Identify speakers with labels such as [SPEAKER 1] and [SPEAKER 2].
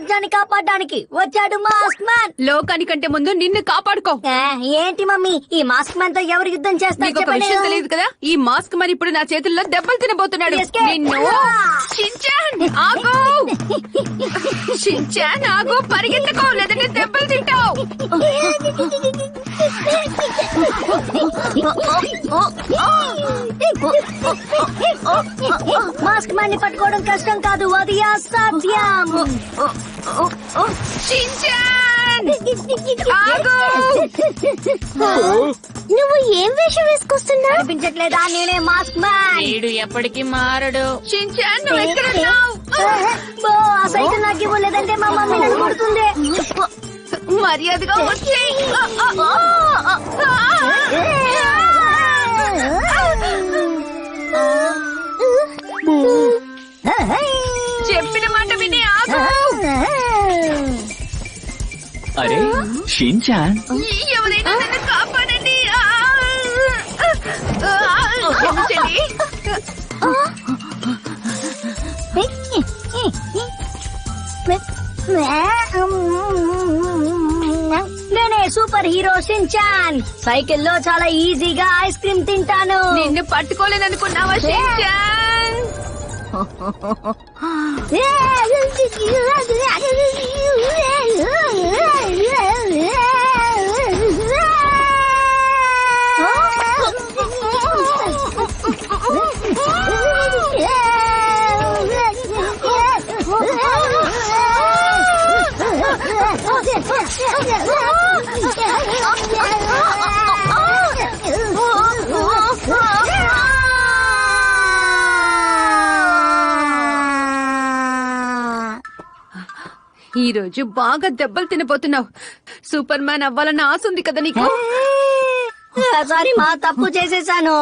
[SPEAKER 1] రాజ్యాన్ని కాపాడడానికి వచ్చాడు మాస్క్ మ్యాన్.
[SPEAKER 2] లోకానికంటే ముందు నిన్ను కాపాడుకో.
[SPEAKER 1] ఏంటి మమ్మీ ఈ మాస్క్ మ్యాన్ తో ఎవరు యుద్ధం చేస్తారు
[SPEAKER 2] నీకు ఒక విషయం తెలియదు కదా, ఈ మాస్క్ మ్యాన్ ఇప్పుడు నా చేతుల్లో దెబ్బలు తినబోతున్నాడు.
[SPEAKER 1] Escape.
[SPEAKER 2] నిన్ను షిన్చాన్ ఆగు, షిన్చాన్ ఆగు, పరిగెత్తకో లేదంటే దెబ్బలు తింటావు.
[SPEAKER 1] మాస్క్ మ్యాన్ ని పట్టుకోవడం కష్టం కాదు, అది అసాధ్యం.
[SPEAKER 2] షిన్చాన్ ఆగు.
[SPEAKER 1] నువ్వు ఏం వేషం వేసుకొస్తున్నా కనిపించట్లేదా? నేనే మాస్క్ మ్యాన్.
[SPEAKER 3] వీడు ఎప్పటికీ మారడు.
[SPEAKER 2] షిన్చాన్ నువ్వు ఎక్కడున్నావు?
[SPEAKER 1] ఆ సైకిల్ నాకు ఇవ్వలేదంటే మా మమ్మీ నన్ను కొడుతుంది.
[SPEAKER 2] మర్యాదగా వచ్చేయ్. చెప్పిన మాట విని ఆగు.
[SPEAKER 4] అరే షిన్చాన్,
[SPEAKER 2] ఎవరైనా నన్ను కాపాడండి. క్షమించండి.
[SPEAKER 1] నేనే సూపర్ హీరో షిన్చాన్. సైకిల్లో చాలా ఈజీగా ఐస్ క్రీమ్ తింటాను.
[SPEAKER 2] నిన్ను పట్టుకోలేదనుకున్నావా షిన్చాన్? ఈ రోజు బాగా దెబ్బలు తినబోతున్నావు. సూపర్ మ్యాన్ అవ్వాలన్న ఆశ ఉంది కదా నీకు?
[SPEAKER 1] సారీ మా తప్పు చేసేసాను.